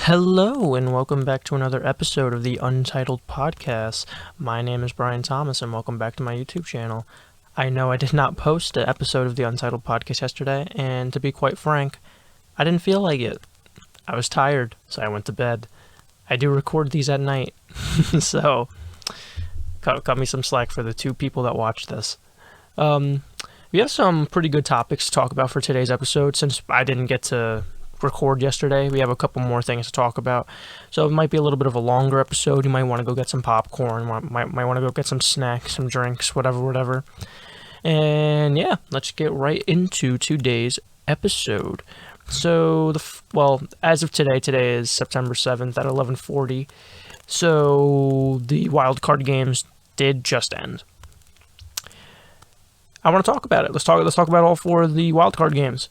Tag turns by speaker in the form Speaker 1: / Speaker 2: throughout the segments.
Speaker 1: Hello, and welcome back to another episode of the Untitled podcast. My name is Brian Thomas, and welcome back to my YouTube channel. I know I did not post an episode of the Untitled podcast yesterday, and to be quite frank, I didn't feel like it. I was tired, so I went to bed. I do record these at night, so cut me some slack for the two people that watch this. We have some pretty good topics to talk about for today's episode. Since I didn't get to record yesterday, we have a couple more things to talk about, so it might be a little bit of a longer episode. You might want to go get some popcorn, might want to go get some snacks, some drinks, whatever. And yeah, let's get right into today's episode. So as of today is September 7th at 11:40. So the wild card games did just end. I want to talk about it. Let's talk about all four of the wild card games.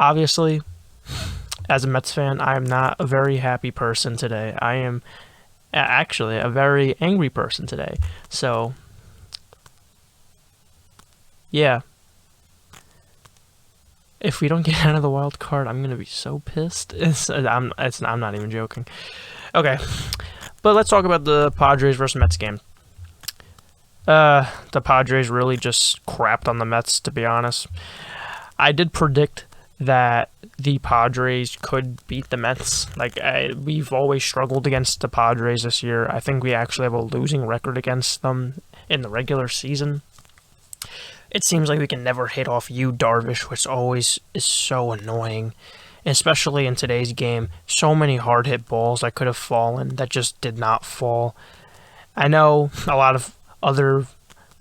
Speaker 1: Obviously, as a Mets fan, I am not a very happy person today. I am actually a very angry person today. So, yeah. If we don't get out of the wild card, I'm gonna be so pissed. I'm not even joking. Okay, but let's talk about the Padres versus Mets game. The Padres really just crapped on the Mets, to be honest. I did predict that the Padres could beat the Mets. We've always struggled against the Padres this year. I think we actually have a losing record against them in the regular season. It seems like we can never hit off Darvish, which always is so annoying. Especially in today's game, so many hard hit balls that could have fallen that just did not fall. I know a lot of other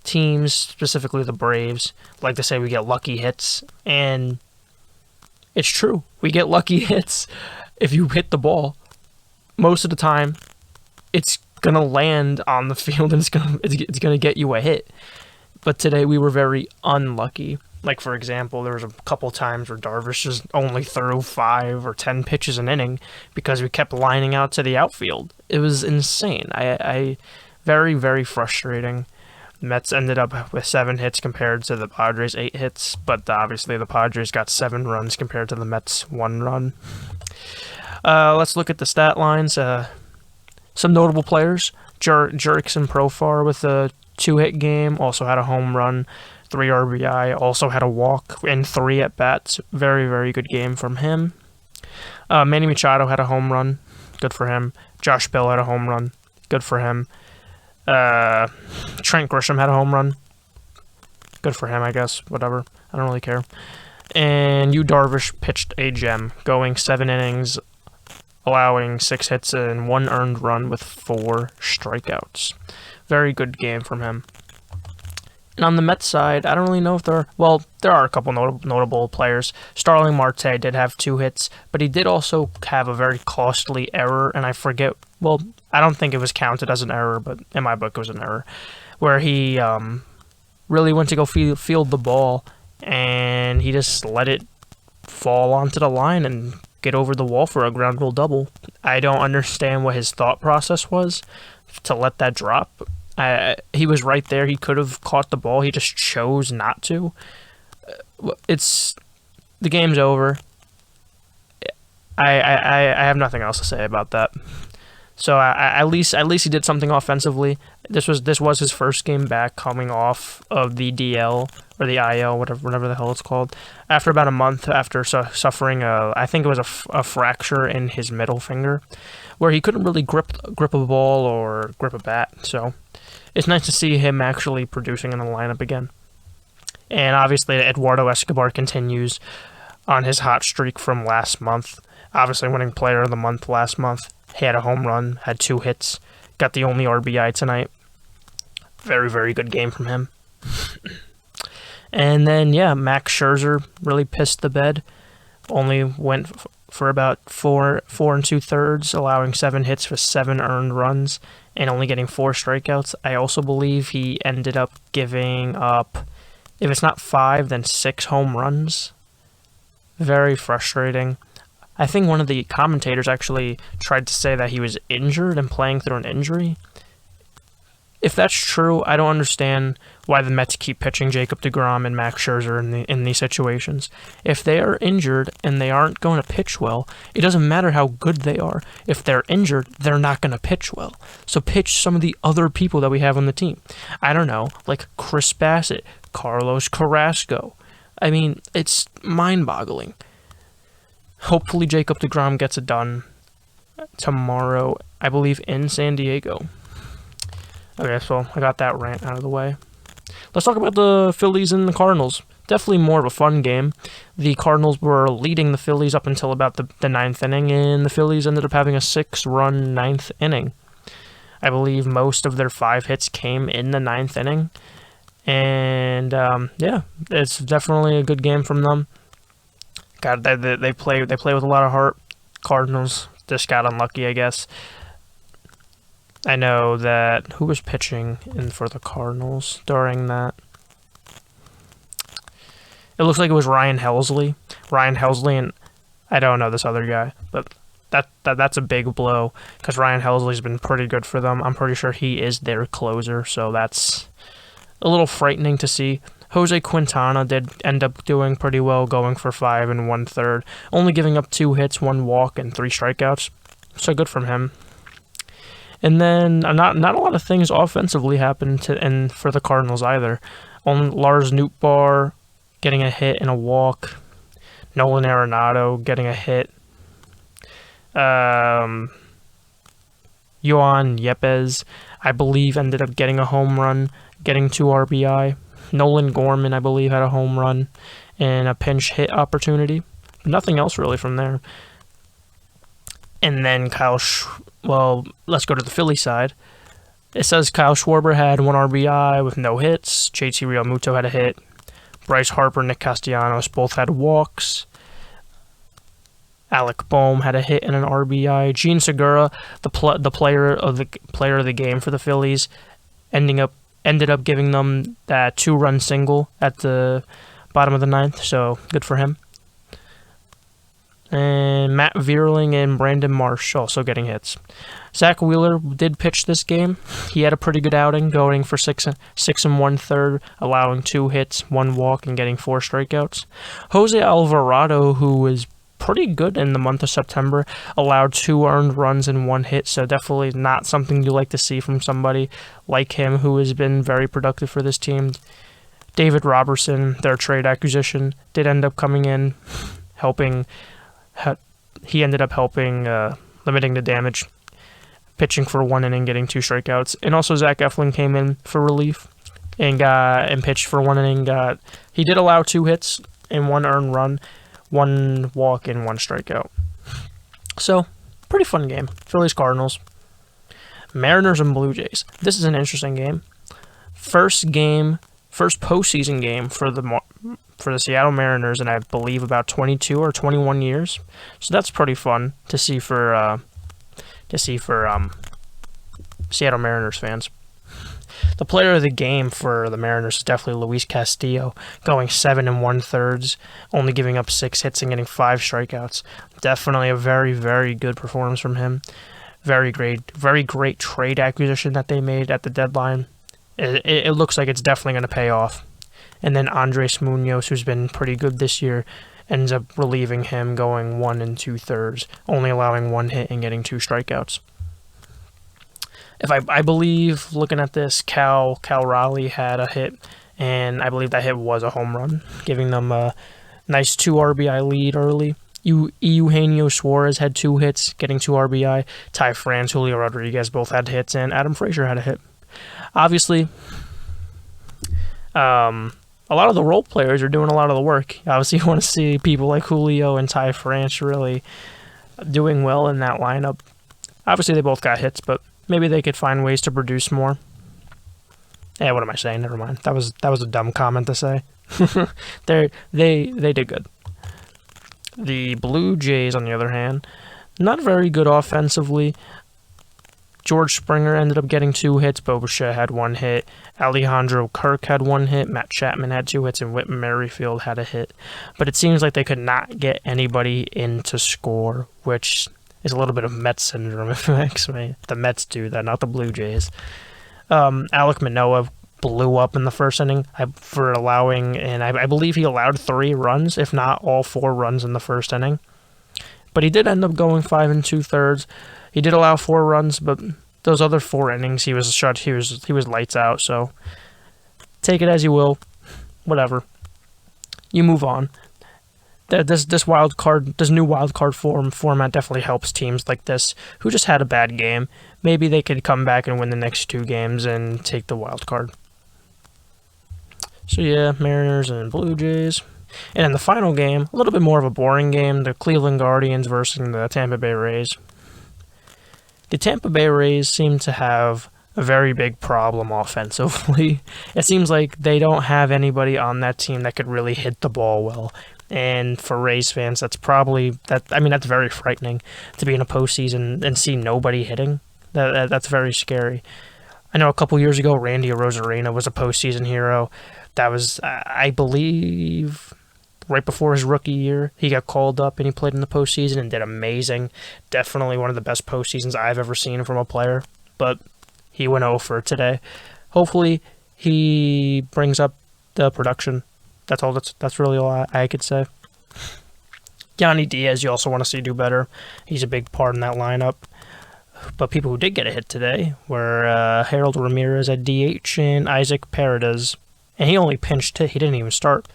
Speaker 1: teams, specifically the Braves, like to say we get lucky hits, and it's true. We get lucky hits. If you hit the ball, most of the time, it's gonna land on the field and it's gonna get you a hit. But today we were very unlucky. Like, for example, there was a couple times where Darvish just only threw 5 or 10 pitches an inning because we kept lining out to the outfield. It was insane. I very, very frustrating. Mets ended up with 7 hits compared to the Padres' 8 hits, but obviously the Padres got 7 runs compared to the Mets' 1 run. Let's look at the stat lines. Some notable players: Jurickson Profar with a 2-hit game, also had a home run, 3 RBI, also had a walk in 3 at-bats. Very, very good game from him. Manny Machado had a home run. Good for him. Josh Bell had a home run. Good for him. Trent Grisham had a home run. Good for him, I guess. Whatever. I don't really care. And Darvish pitched a gem, going 7 innings, allowing 6 hits and 1 earned run with 4 strikeouts. Very good game from him. And on the Mets side, I don't really know if there are a couple notable players. Starling Marte did have 2 hits, but he did also have a very costly error, and I forget. Well, I don't think it was counted as an error, but in my book it was an error, where he really went to go field the ball, and he just let it fall onto the line and get over the wall for a ground rule double. I don't understand what his thought process was to let that drop. He was right there. He could have caught the ball. He just chose not to. The game's over. I have nothing else to say about that. So at least he did something offensively. This was his first game back coming off of the DL or the IL, whatever the hell it's called, after about a month after suffering I think it was a fracture in his middle finger, where he couldn't really grip a ball or grip a bat. So it's nice to see him actually producing in the lineup again. And obviously Eduardo Escobar continues on his hot streak from last month. Obviously winning Player of the Month last month. He had a home run, had 2 hits, got the only RBI tonight. Very, very good game from him. And then, Max Scherzer really pissed the bed. Only went for about 4 2/3, allowing 7 hits for 7 earned runs, and only getting 4 strikeouts. I also believe he ended up giving up, if it's not 5, then 6 home runs. Very frustrating. I think one of the commentators actually tried to say that he was injured and playing through an injury. If that's true, I don't understand why the Mets keep pitching Jacob deGrom and Max Scherzer in these situations. If they are injured and they aren't going to pitch well, it doesn't matter how good they are. If they're injured, they're not going to pitch well. So pitch some of the other people that we have on the team. I don't know, like Chris Bassett, Carlos Carrasco. I mean, it's mind-boggling. Hopefully Jacob deGrom gets it done tomorrow, I believe, in San Diego. Okay, so I got that rant out of the way. Let's talk about the Phillies and the Cardinals. Definitely more of a fun game. The Cardinals were leading the Phillies up until about the ninth inning, and the Phillies ended up having a 6-run ninth inning. I believe most of their 5 hits came in the ninth inning. And, yeah, it's definitely a good game from them. God, they play with a lot of heart. Cardinals just got unlucky, I guess. I know that who was pitching in for the Cardinals during that? It looks like it was Ryan Helsley. Ryan Helsley, and I don't know this other guy, but that's a big blow because Ryan Helsley's been pretty good for them. I'm pretty sure he is their closer, so that's a little frightening to see. Jose Quintana did end up doing pretty well, going for 5 1/3, only giving up 2 hits, 1 walk, and 3 strikeouts. So good from him. And then not a lot of things offensively happened for the Cardinals either. Only Lars Nootbaar getting a hit and a walk. Nolan Arenado getting a hit. Yohan Yepes, I believe, ended up getting a home run, getting 2 RBI. Nolan Gorman, I believe, had a home run and a pinch hit opportunity. Nothing else really from there. And then let's go to the Philly side. It says Kyle Schwarber had 1 RBI with no hits. JT Realmuto had a hit. Bryce Harper, Nick Castellanos both had walks. Alec Boehm had a hit and an RBI. Gene Segura, the player of the game for the Phillies, ended up giving them that 2-run single at the bottom of the ninth. So good for him. And Matt Vierling and Brandon Marsh also getting hits. Zach Wheeler did pitch this game. He had a pretty good outing, going for 6 1/3, allowing 2 hits, 1 walk, and getting 4 strikeouts. Jose Alvarado, who was pretty good in the month of September, allowed 2 earned runs and 1 hit, so definitely not something you like to see from somebody like him who has been very productive for this team. David Robertson, their trade acquisition, did end up coming in, helping. He ended up helping, limiting the damage, pitching for 1 inning, getting 2 strikeouts. And also Zach Eflin came in for relief and pitched for 1 inning. He did allow 2 hits and 1 earned run, 1 walk, and 1 strikeout. So, pretty fun game. Phillies Cardinals. Mariners and Blue Jays. This is an interesting game. First postseason game for the Seattle Mariners in, I believe, about 22 or 21 years. So that's pretty fun to see for Seattle Mariners fans. The player of the game for the Mariners is definitely Luis Castillo, going 7 1/3, only giving up 6 hits and getting 5 strikeouts. Definitely a very, very good performance from him. Very great trade acquisition that they made at the deadline. It looks like it's definitely going to pay off. And then Andres Munoz, who's been pretty good this year, ends up relieving him, going 1 2/3, only allowing 1 hit and getting 2 strikeouts. I believe, looking at this, Cal Raleigh had a hit, and I believe that hit was a home run, giving them a nice 2 RBI lead early. Eugenio Suarez had 2 hits, getting 2 RBI. Ty France, Julio Rodriguez both had hits, and Adam Frazier had a hit. Obviously, a lot of the role players are doing a lot of the work. Obviously, you want to see people like Julio and Ty France really doing well in that lineup. Obviously, they both got hits, but maybe they could find ways to produce more. Yeah, what am I saying? Never mind. That was a dumb comment to say. they did good. The Blue Jays, on the other hand, not very good offensively. George Springer ended up getting 2 hits. Bo Bichette had 1 hit. Alejandro Kirk had 1 hit. Matt Chapman had 2 hits, and Whit Merrifield had a hit. But it seems like they could not get anybody in to score, which is a little bit of Mets syndrome, if it makes me. The Mets do that, not the Blue Jays. Alek Manoah blew up in the first inning for allowing, and I believe he allowed 3 runs, if not all 4 runs in the first inning. But he did end up going 5 2/3. He did allow 4 runs, but those other 4 innings he was shut. He was lights out. So take it as you will. Whatever. You move on. This new wild card format definitely helps teams like this who just had a bad game. Maybe they could come back and win the next 2 games and take the wild card. So yeah, Mariners and Blue Jays. And in the final game, a little bit more of a boring game, the Cleveland Guardians versus the Tampa Bay Rays. The Tampa Bay Rays seem to have a very big problem offensively. It seems like they don't have anybody on that team that could really hit the ball well. And for Rays fans, that's very frightening to be in a postseason and see nobody hitting. That's very scary. I know a couple years ago, Randy Arozarena was a postseason hero. That was, I believe, right before his rookie year. He got called up and he played in the postseason and did amazing. Definitely one of the best postseasons I've ever seen from a player. But he went over today. Hopefully, he brings up the production. That's really all I could say. Yanni Diaz, you also want to see do better. He's a big part in that lineup. But people who did get a hit today were Harold Ramirez at DH and Isaac Paredes. And he only pinched hit. He didn't even start.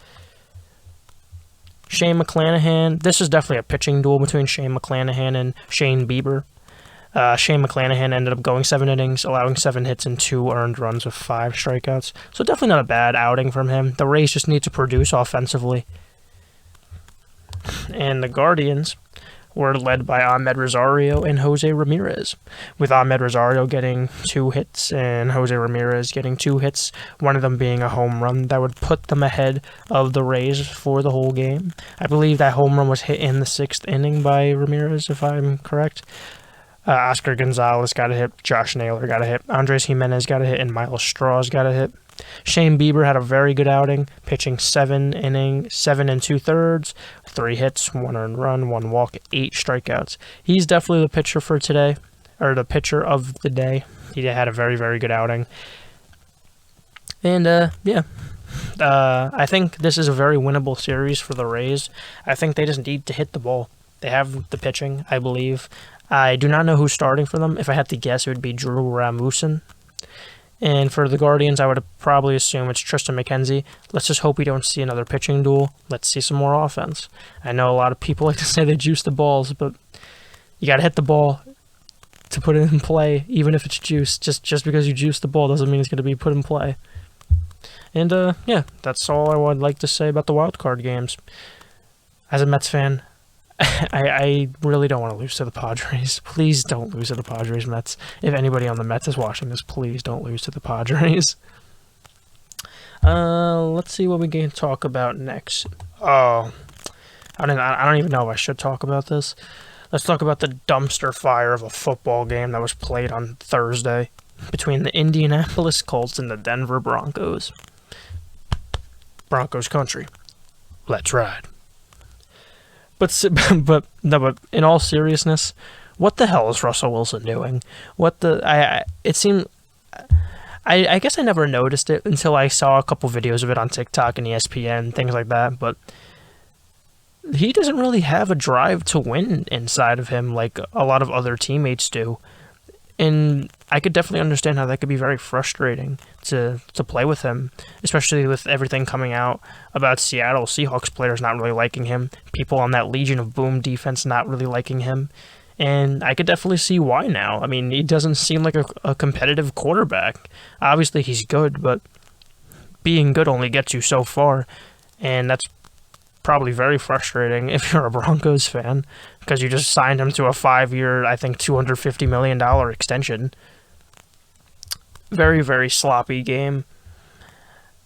Speaker 1: Shane McClanahan. This is definitely a pitching duel between Shane McClanahan and Shane Bieber. Shane McClanahan ended up going 7 innings, allowing 7 hits and 2 earned runs with 5 strikeouts. So definitely not a bad outing from him. The Rays just need to produce offensively. And the Guardians were led by Ahmed Rosario and Jose Ramirez, with Ahmed Rosario getting 2 hits and Jose Ramirez getting 2 hits, one of them being a home run that would put them ahead of the Rays for the whole game. I believe that home run was hit in the 6th inning by Ramirez, if I'm correct. Oscar Gonzalez got a hit, Josh Naylor got a hit, Andres Jimenez got a hit, and Miles Straws got a hit. Shane Bieber had a very good outing, pitching 7 2/3, 3 hits, 1 earned run, 1 walk, 8 strikeouts. He's definitely the pitcher for today, or the pitcher of the day. He had a very, very good outing. And, I think this is a very winnable series for the Rays. I think they just need to hit the ball. They have the pitching, I believe. I do not know who's starting for them. If I had to guess, it would be Drew Rasmussen. And for the Guardians, I would probably assume it's Tristan McKenzie. Let's just hope we don't see another pitching duel. Let's see some more offense. I know a lot of people like to say they juice the balls, but you got to hit the ball to put it in play, even if it's juiced. Just because you juice the ball doesn't mean it's going to be put in play. And, that's all I would like to say about the wild card games. As a Mets fan, I really don't want to lose to the Padres. Please don't lose to the Padres, Mets. If anybody on the Mets is watching this, please don't lose to the Padres. Let's see what we can talk about next. Oh, I don't even know if I should talk about this. Let's talk about the dumpster fire of a football game that was played on Thursday between the Indianapolis Colts and the Denver Broncos. Broncos country. Let's ride. But in all seriousness, what the hell is Russell Wilson doing? It seemed, I guess I never noticed it until I saw a couple videos of it on TikTok and ESPN, things like that, but he doesn't really have a drive to win inside of him like a lot of other teammates do. And I could definitely understand how that could be very frustrating to play with him, especially with everything coming out about Seattle Seahawks players not really liking him, people on that Legion of Boom defense not really liking him, and I could definitely see why now. I mean, he doesn't seem like a competitive quarterback. Obviously, he's good, but being good only gets you so far, and that's probably very frustrating if you're a Broncos fan, because you just signed him to a 5-year, I think, $250 million extension. Very, very sloppy game.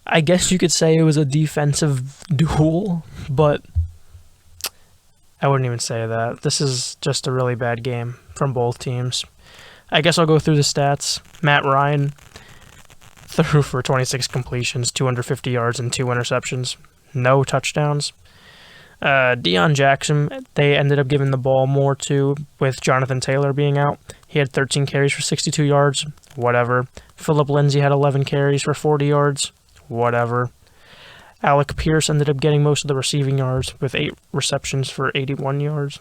Speaker 1: I guess you could say it was a defensive duel, but I wouldn't even say that. This is just a really bad game from both teams. I guess I'll go through the stats. Matt Ryan threw for 26 completions, 250 yards, and 2 interceptions. No touchdowns. Deion Jackson, they ended up giving the ball more to with Jonathan Taylor being out. He had 13 carries for 62 yards, whatever. Phillip Lindsay had 11 carries for 40 yards. Whatever. Alec Pierce ended up getting most of the receiving yards with 8 receptions for 81 yards.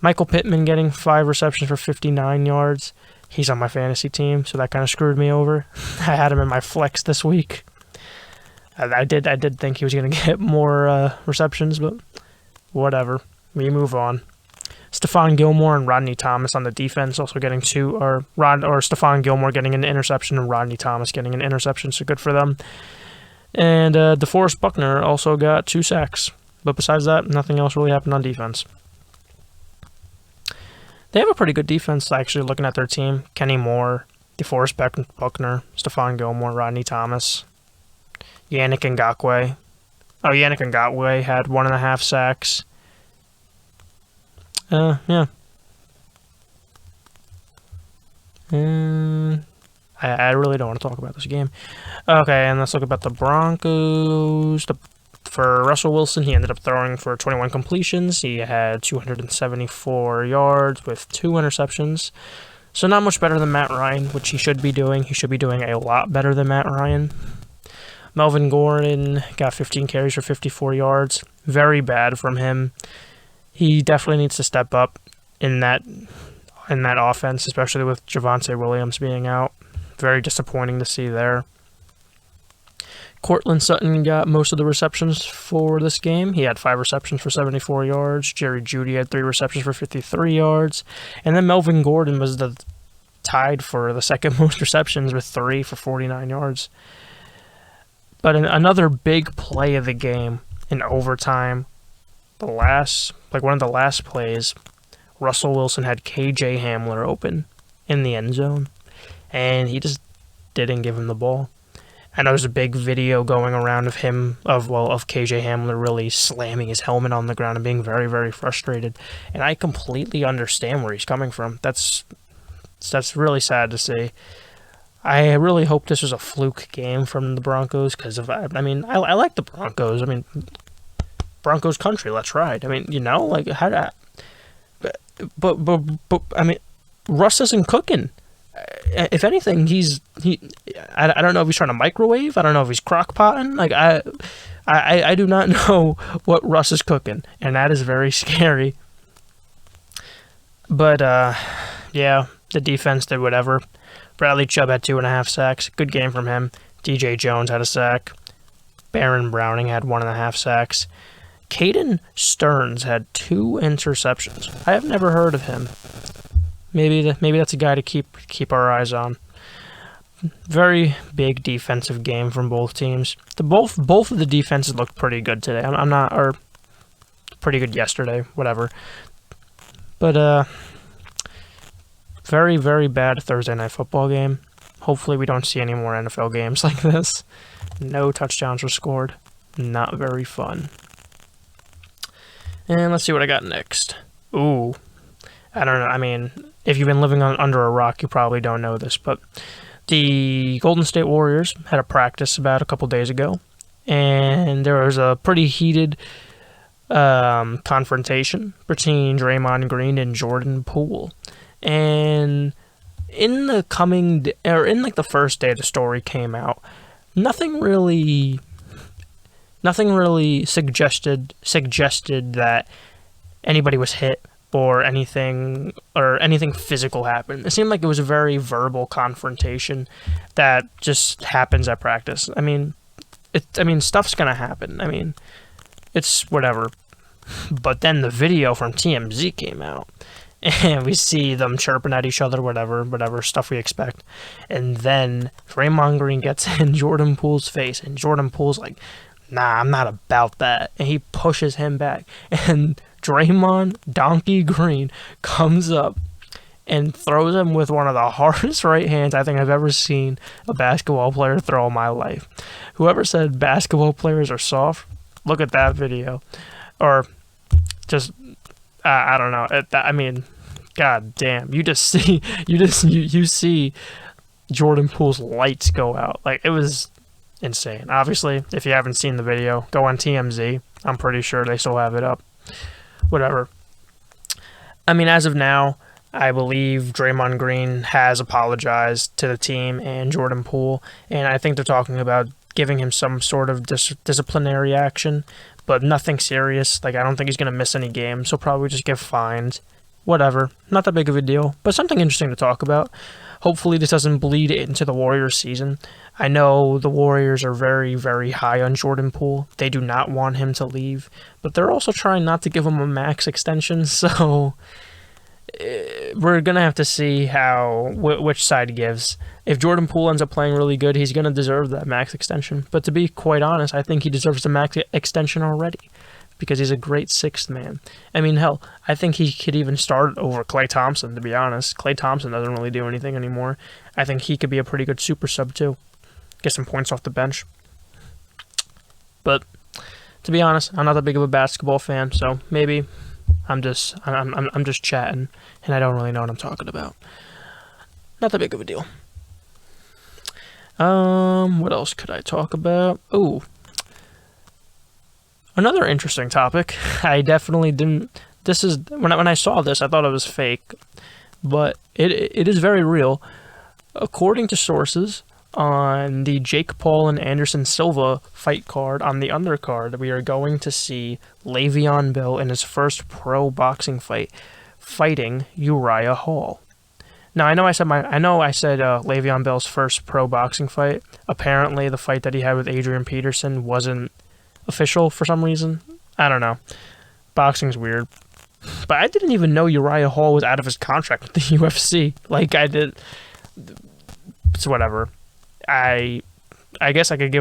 Speaker 1: Michael Pittman getting 5 receptions for 59 yards. He's on my fantasy team, so that kind of screwed me over. I had him in my flex this week. I did think he was going to get more receptions, but whatever. We move on. Stephon Gilmore and Rodney Thomas on the defense also getting Stephon Gilmore getting an interception and Rodney Thomas getting an interception, so good for them. And DeForest Buckner also got 2 sacks. But besides that, nothing else really happened on defense. They have a pretty good defense, actually, looking at their team. Kenny Moore, DeForest Buckner, Stephon Gilmore, Rodney Thomas, Yannick Ngakoue. Oh, Yannick Ngakoue had 1.5 sacks. Yeah. I really don't want to talk about this game. Okay, and let's look about the Broncos. For Russell Wilson, he ended up throwing for 21 completions. He had 274 yards with 2 interceptions. So not much better than Matt Ryan, which he should be doing. He should be doing a lot better than Matt Ryan. Melvin Gordon got 15 carries for 54 yards. Very bad from him. He definitely needs to step up in that offense, especially with Javonte Williams being out. Very disappointing to see there. Cortland Sutton got most of the receptions for this game. He had 5 receptions for 74 yards. Jerry Jeudy had 3 receptions for 53 yards. And then Melvin Gordon was tied for the second most receptions with 3 for 49 yards. But another big play of the game in overtime, one of the last plays, Russell Wilson had KJ Hamler open in the end zone, and he just didn't give him the ball. I know there's a big video going around of KJ Hamler really slamming his helmet on the ground and being very, very frustrated. And I completely understand where he's coming from. That's really sad to see. I really hope this was a fluke game from the Broncos because I like the Broncos. I mean, Broncos country, let's ride. I mean, but I mean, Russ isn't cooking. If anything, I don't know if he's trying to microwave. I don't know if he's crock-potting. I do not know what Russ is cooking, and that is very scary. But, yeah, the defense did whatever. Bradley Chubb had 2.5 sacks. Good game from him. DJ Jones had a sack. Baron Browning had 1.5 sacks. Caden Stearns had 2 interceptions. I have never heard of him. Maybe that's a guy to keep our eyes on. Very big defensive game from both teams. Both of the defenses looked pretty good today. Or pretty good yesterday, whatever. But very, very bad Thursday night football game. Hopefully we don't see any more NFL games like this. No touchdowns were scored. Not very fun. And let's see what I got next. Ooh. I don't know. I mean, if you've been living under a rock, you probably don't know this, but the Golden State Warriors had a practice about a couple days ago, and there was a pretty heated confrontation between Draymond Green and Jordan Poole. And in the first day the story came out, nothing really suggested that anybody was hit or anything physical happened. It seemed like it was a very verbal confrontation that just happens at practice. I mean, stuff's gonna happen. I mean, it's whatever. But then the video from TMZ came out, and we see them chirping at each other, whatever stuff we expect. And then Draymond Green gets in Jordan Poole's face, and Jordan Poole's like, "Nah, I'm not about that," and he pushes him back, and Draymond Donkey Green comes up and throws him with one of the hardest right hands I think I've ever seen a basketball player throw in my life. Whoever said basketball players are soft, look at that video. Or just, I don't know. I mean, god damn. You see Jordan Poole's lights go out. Like, it was insane. Obviously, if you haven't seen the video, go on TMZ. I'm pretty sure they still have it up. Whatever. I mean, as of now, I believe Draymond Green has apologized to the team and Jordan Poole, and I think they're talking about giving him some sort of disciplinary action, but nothing serious. Like, I don't think he's going to miss any games. He'll probably just get fined. Whatever. Not that big of a deal, but something interesting to talk about. Hopefully this doesn't bleed into the Warriors season. I know the Warriors are very, very high on Jordan Poole. They do not want him to leave, but they're also trying not to give him a max extension, so we're going to have to see which side gives. If Jordan Poole ends up playing really good, he's going to deserve that max extension. But to be quite honest, I think he deserves the max extension already because he's a great sixth man. I mean, hell, I think he could even start over Klay Thompson, to be honest. Klay Thompson doesn't really do anything anymore. I think he could be a pretty good super sub, too. Get some points off the bench. But to be honest, I'm not that big of a basketball fan, so maybe I'm just chatting, and I don't really know what I'm talking about. Not that big of a deal. What else could I talk about? Ooh. Another interesting topic. I definitely didn't. This is when I saw this, I thought it was fake, but it is very real. According to sources on the Jake Paul and Anderson Silva fight card on the undercard, we are going to see Le'Veon Bell in his first pro boxing fight, fighting Uriah Hall. Now I know I said Le'Veon Bell's first pro boxing fight. Apparently, the fight that he had with Adrian Peterson wasn't official for some reason. I don't know. Boxing's weird. But I didn't even know Uriah Hall was out of his contract with the UFC. Like, I did. It's whatever. I guess I could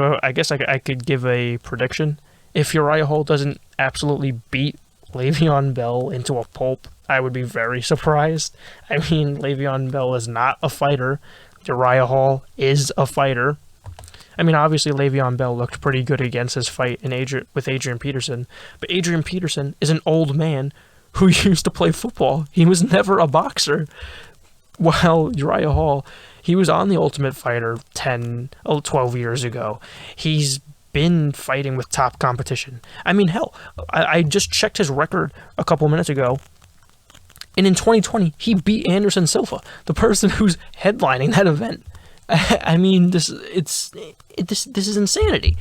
Speaker 1: give a prediction. If Uriah Hall doesn't absolutely beat Le'Veon Bell into a pulp, I would be very surprised. I mean, Le'Veon Bell is not a fighter. Uriah Hall is a fighter. I mean, obviously, Le'Veon Bell looked pretty good against his fight with Adrian Peterson, but Adrian Peterson is an old man who used to play football. He was never a boxer. While Uriah Hall, he was on The Ultimate Fighter 12 years ago. He's been fighting with top competition. I mean, hell, I just checked his record a couple minutes ago, and in 2020, he beat Anderson Silva, the person who's headlining that event. I mean, this is insanity.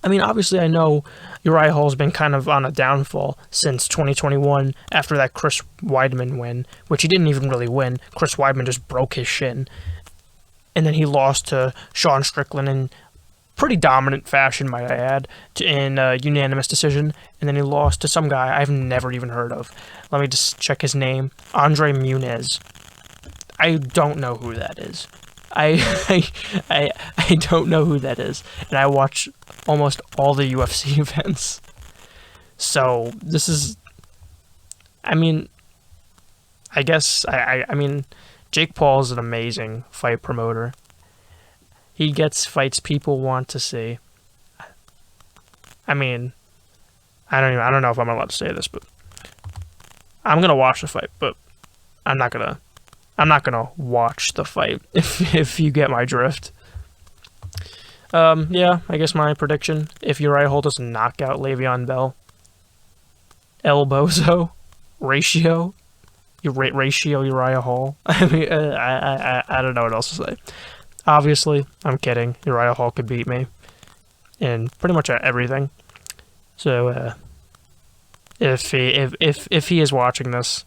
Speaker 1: I mean, obviously, I know Uriah Hall's been kind of on a downfall since 2021 after that Chris Weidman win, which he didn't even really win. Chris Weidman just broke his shin. And then he lost to Sean Strickland in pretty dominant fashion, might I add, in a unanimous decision. And then he lost to some guy I've never even heard of. Let me just check his name. Andre Muniz. I don't know who that is. I don't know who that is, and I watch almost all the UFC events. So this is, I mean, I guess I mean, Jake Paul is an amazing fight promoter. He gets fights people want to see. I mean, I don't know if I'm allowed to say this, but I'm gonna watch the fight, but I'm not gonna watch the fight, if you get my drift. Yeah, I guess my prediction, if Uriah Hall doesn't knock out Le'Veon Bell, Elbozo, ratio Uriah Hall. I mean, I don't know what else to say. Obviously, I'm kidding. Uriah Hall could beat me in pretty much everything. So, if he is watching this,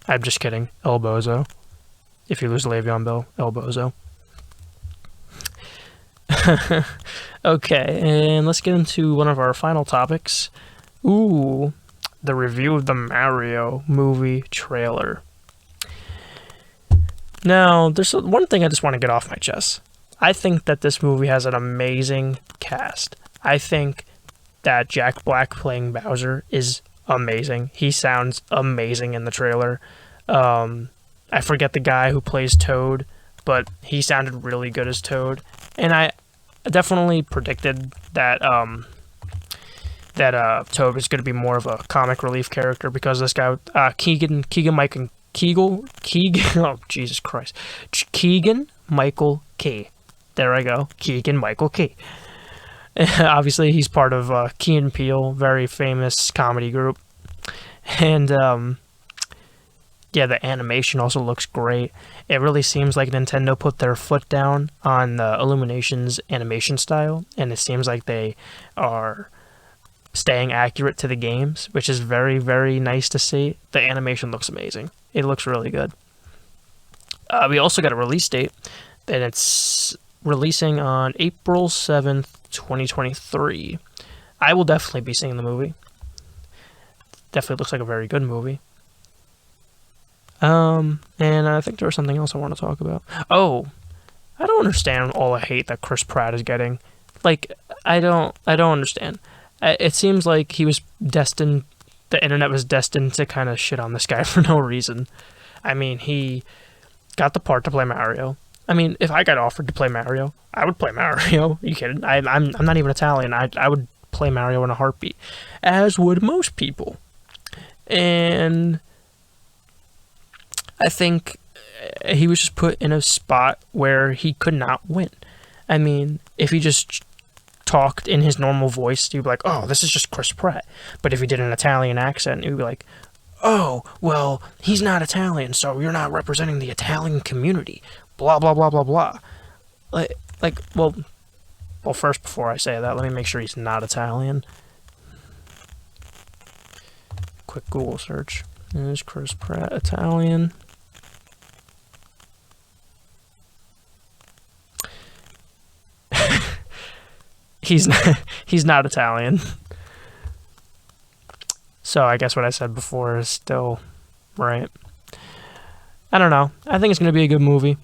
Speaker 1: I'm just kidding. Elbozo. If you lose Le'Veon Bell, Elbozo. Okay, and let's get into one of our final topics. Ooh, the review of the Mario movie trailer. Now, there's one thing I just want to get off my chest. I think that this movie has an amazing cast. I think that Jack Black playing Bowser is amazing. He sounds amazing in the trailer. I forget the guy who plays Toad, but he sounded really good as Toad. And I definitely predicted that Toad was going to be more of a comic relief character because this guy, Keegan oh Jesus Christ, Keegan Michael Key. There I go, Keegan Michael Key. Obviously, he's part of Key and Peele, very famous comedy group, and Yeah, the animation also looks great. It really seems like Nintendo put their foot down on the Illumination's animation style, and it seems like they are staying accurate to the games, which is very, very nice to see. The animation looks amazing. It looks really good. We also got a release date, and it's releasing on April 7th, 2023. I will definitely be seeing the movie. Definitely looks like a very good movie. And I think there was something else I want to talk about. Oh, I don't understand all the hate that Chris Pratt is getting. Like, I don't understand. It seems like he was destined, the internet was destined to kind of shit on this guy for no reason. I mean, he got the part to play Mario. I mean, if I got offered to play Mario, I would play Mario. Are you kidding? I'm not even Italian. I would play Mario in a heartbeat, as would most people. And I think he was just put in a spot where he could not win. I mean, if he just talked in his normal voice, you'd be like, oh, this is just Chris Pratt. But if he did an Italian accent, you'd be like, oh, well, he's not Italian, so you're not representing the Italian community. Blah, blah, blah, blah, blah. Well, first, before I say that, let me make sure he's not Italian. Quick Google search. Is Chris Pratt Italian? He's not Italian. So I guess what I said before is still right. I don't know. I think it's going to be a good movie.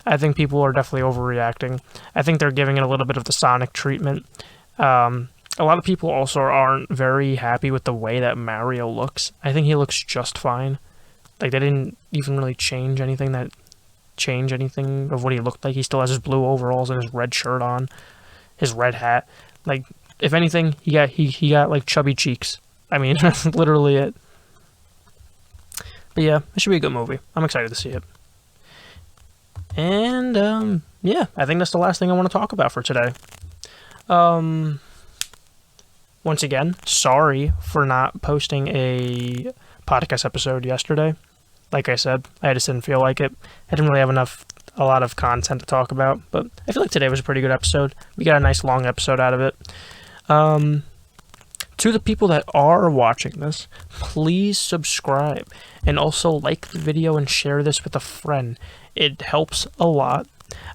Speaker 1: I think people are definitely overreacting. I think they're giving it a little bit of the Sonic treatment. A lot of people also aren't very happy with the way that Mario looks. I think he looks just fine. Like, they didn't even really change anything of what he looked like. He still has his blue overalls and his red shirt on, his red hat. Like, if anything, he got like chubby cheeks. I mean, that's literally it. But yeah, it should be a good movie. I'm excited to see it. And yeah, I think that's the last thing I want to talk about for today. Once again, sorry for not posting a podcast episode yesterday. Like I said, I just didn't feel like it. I didn't really have a lot of content to talk about, but I feel like today was a pretty good episode. We got a nice long episode out of it. To the people that are watching this, please subscribe and also like the video and share this with a friend. It helps a lot.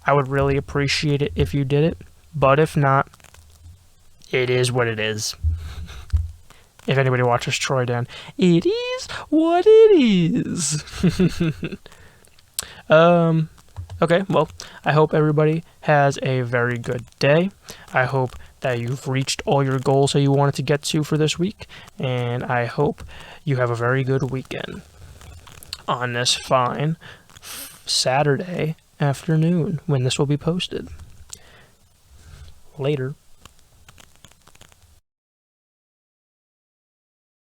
Speaker 1: I would really appreciate it if you did it, but if not, it is what it is. If anybody watches Troy Down, it is what it is. Okay, well, I hope everybody has a very good day. I hope that you've reached all your goals that you wanted to get to for this week, and I hope you have a very good weekend on this fine Saturday afternoon when this will be posted. Later.